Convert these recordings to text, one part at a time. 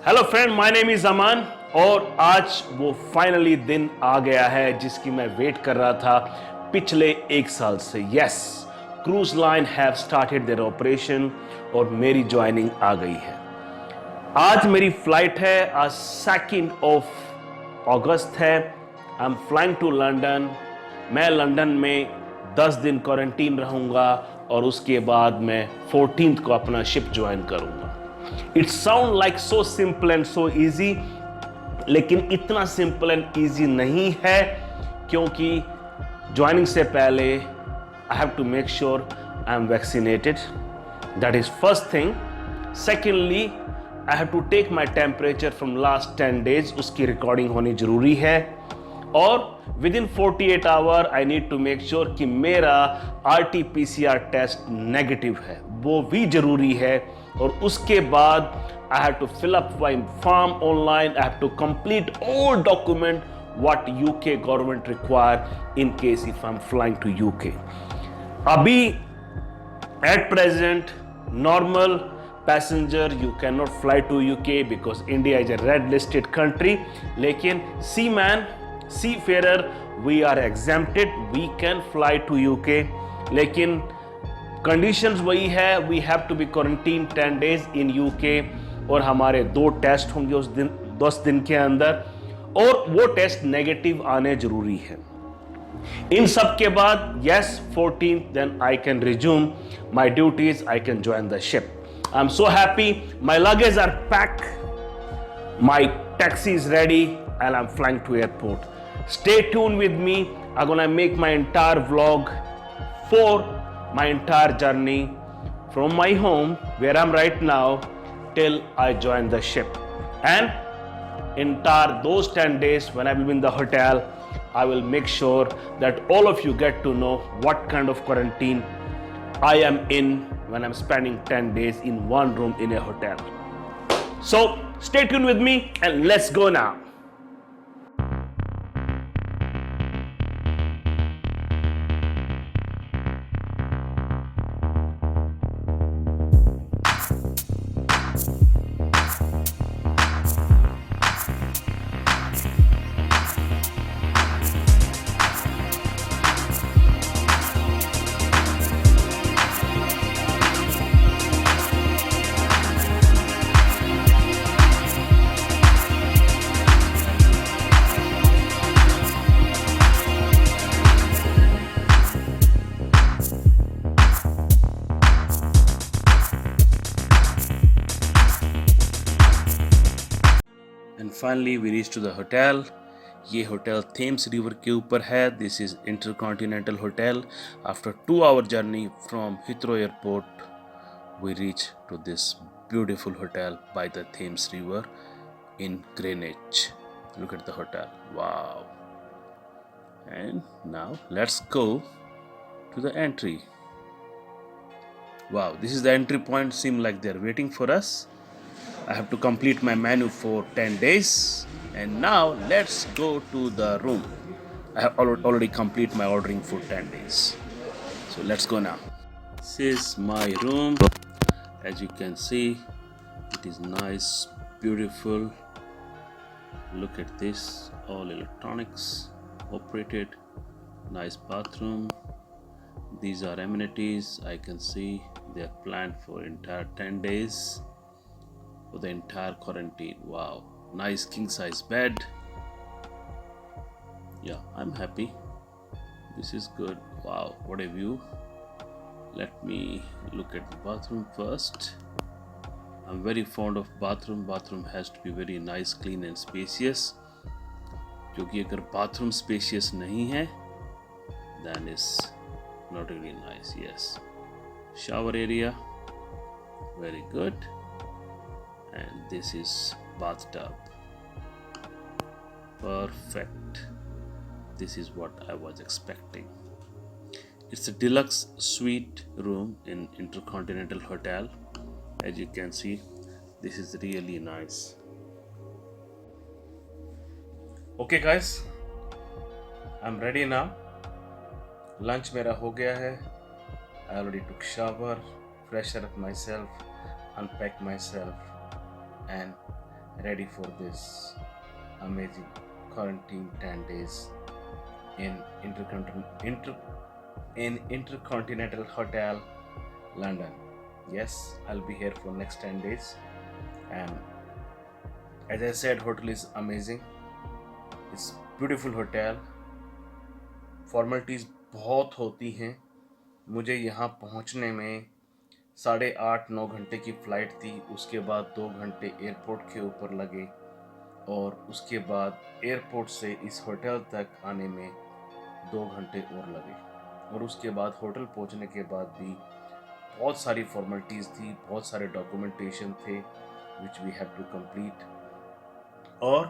Hello friend, my name is Aman और आज वो फाइनली दिन आ गया है जिसकी मैं वेट कर रहा था पिछले एक साल से। Yes, cruise line have started their operation और मेरी ज्वाइनिंग आ गई है। आज मेरी फ्लाइट है, आज 2 अगस्त है। I am flying to London. मैं लंदन में 10 दिन क्वारंटीन रहूंगा और उसके बाद मैं 14 को अपना शिप ज्वाइन करूंगा। It sound like so simple and so easy, लेकिन इतना सिंपल एंड इजी नहीं है, क्योंकि ज्वाइनिंग से पहले I have to make sure I am vaccinated. That is first thing. Secondly, I have to take my temperature from last 10 days, उसकी recording होनी जरूरी है। और within 48 hour I need to make sure कि मेरा RT-PCR test negative है, वो भी जरूरी है। और उसके बाद I have to fill up my form online, I have to complete all document what UK government require in case if I am flying to UK। अभी at present normal passenger you can not fly to UK because India is a red listed country, लेकिन seaman, seafarer we are exempted, we can fly to UK। लेकिन conditions वही है, we have to be quarantine 10 days in UK और हमारे 2 test होंगे उस दिन 10 दिन के अंदर, और वो टेस्ट नेगेटिव आने जरूरी है। इन सब के बाद yes 14th then I can resume my duties, I can join the ship. I am so happy, my luggage are packed, my taxi is ready and I am flying to airport. Stay tuned with me. I'm gonna make my entire vlog for my entire journey from my home where I'm right now till I join the ship. And entire those 10 days when I will be in the hotel, I will make sure that all of you get to know what kind of quarantine I am in when I'm spending 10 days in one room in a hotel. So stay tuned with me and let's go now. Finally we reach to the hotel. ये hotel Thames river के ऊपर है। This is InterContinental hotel. After 2 hour journey from Heathrow airport we reach to this beautiful hotel by the Thames river in Greenwich. Look at the hotel. Wow. And now let's go to the entry. Wow, this is the entry point. Seem like they're waiting for us. I have to complete my menu for 10 days. And now let's go to the room. I have already complete my ordering for 10 days. So let's go now. This is my room. As you can see, it is nice, beautiful. Look at this, all electronics operated. Nice bathroom. These are amenities. I can see they are planned for entire 10 days for the entire quarantine. Wow, nice king size bed. Yeah, I'm happy. This is good. Wow, what a view. Let me look at the bathroom first. I'm very fond of bathroom. Bathroom has to be very nice, clean and spacious. क्योंकि अगर bathroom spacious नहीं है then is not really nice. Yes, shower area, very good. And this is bathtub. Perfect. This is what I was expecting. It's a deluxe suite room in Intercontinental Hotel. As you can see, this is really nice. Okay guys, I'm ready now. Lunch मेरा हो गया है. I already took shower, freshen up myself, unpack myself and ready for this amazing quarantine 10 days in Intercontinental Hotel, London. Yes, I'll be here for next 10 days, and as I said, hotel is amazing. It's beautiful hotel. Formalities बहुत होती हैं. मुझे यहाँ पहुँचने में 8.5-9 घंटे की flight थी. उसके बाद 2 घंटे एयरपोर्ट के ऊपर लगे, और उसके बाद एयरपोर्ट से इस होटल तक आने में 2 घंटे और लगे. और उसके बाद होटल पहुँचने के बाद भी बहुत सारी फॉर्मेलिटीज़ थी, बहुत सारे डॉक्यूमेंटेशन थे which we have to complete. और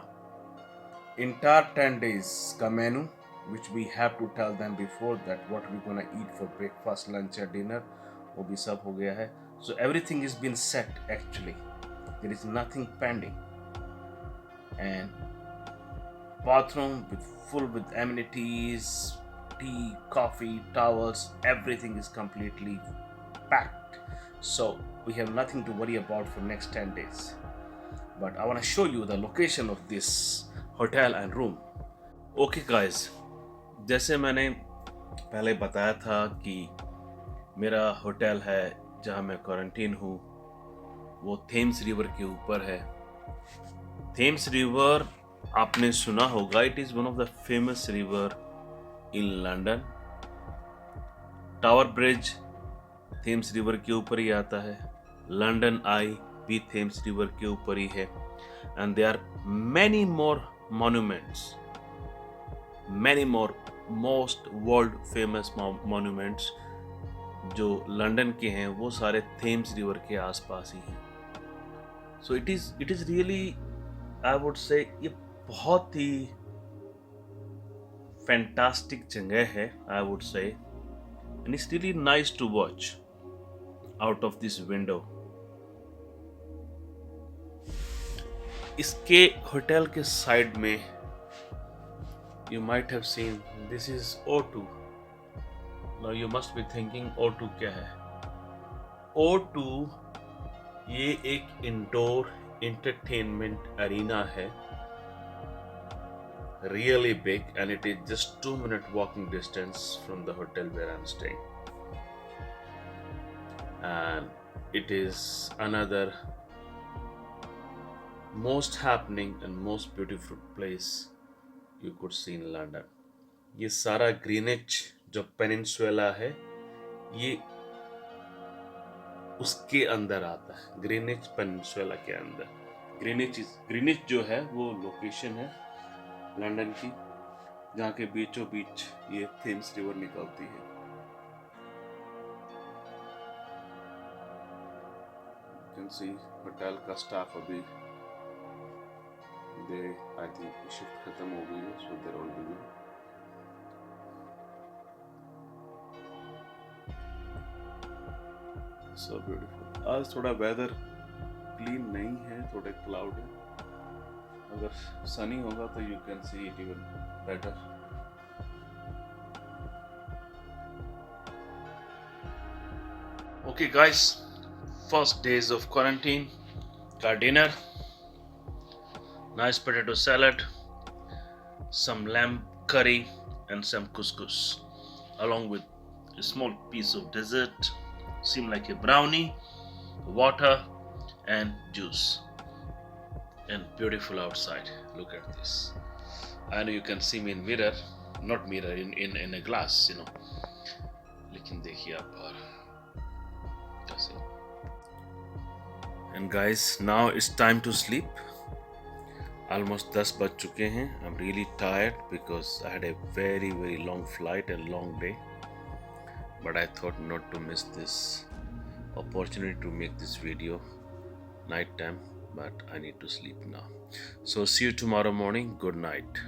entire 10 days का मेनू which we have to tell them before that what we gonna eat for breakfast, lunch or dinner, वो भी सब हो गया है. So everything is been set actually. There is nothing pending. And bathroom full with amenities, tea, coffee, towels, everything is completely packed. So we have nothing to worry about for next 10 days. But I want to show you the location of this hotel and room. Okay guys, जैसे मैंने पहले बताया था कि मेरा hotel है जहाँ मैं क्वारंटीन हूँ, वो थेम्स रिवर के ऊपर है. थेम्स रिवर आपने सुना होगा, it is one of the famous river in London. Tower bridge Thames river के ऊपर ही आता है. लंदन आई भी थेम्स रिवर के ऊपर ही है. And there are many more monuments, many more most world famous monuments जो लंदन के हैं, वो सारे थेम्स रिवर के आसपास ही हैं. So it is really, I would say, ये बहुत ही फैंटास्टिक जगह है, I would say. And it's really nice to watch out of this window. इसके होटल के साइड में you might have seen this is O2. Now you must be thinking O2 क्या है. O2 ये एक इंडोर entertainment arena है, really big, and it is just 2-minute walking distance from the hotel where I'm staying. And it is another most happening and most beautiful place you could see in London. ये सारा Greenwich जो peninsula है, ये उसके अंदर आता है. Greenwich peninsula के अंदर. ग्रीनिच जो है वो लोकेशन है लंदन की, जहाँ के बीचों बीच ये थेम्स रिवर निकलती है. You can see होटल का स्टाफ अभी आई थिंक शिफ्ट खत्म हो गई है, so they're all doing. So beautiful. आज थोड़ा वेदर क्लीन नहीं है, थोड़ा क्लाउड है. अगर सनी होगा तो you can see it even better. Okay guys, first days of quarantine का dinner, nice potato salad, some lamb curry and some couscous, along with a small piece of dessert, seem like a brownie, water and juice. And beautiful outside, look at this. I know you can see me in mirror, not mirror, in a glass, you know. लेकिन देखिए आप बाहर कैसे. And guys, now it's time to sleep. Almost 10 बज चुके हैं. I'm really tired because I had a very long flight and long day. But I thought not to miss this opportunity to make this video night time. But I need to sleep now. So see you tomorrow morning. Good night.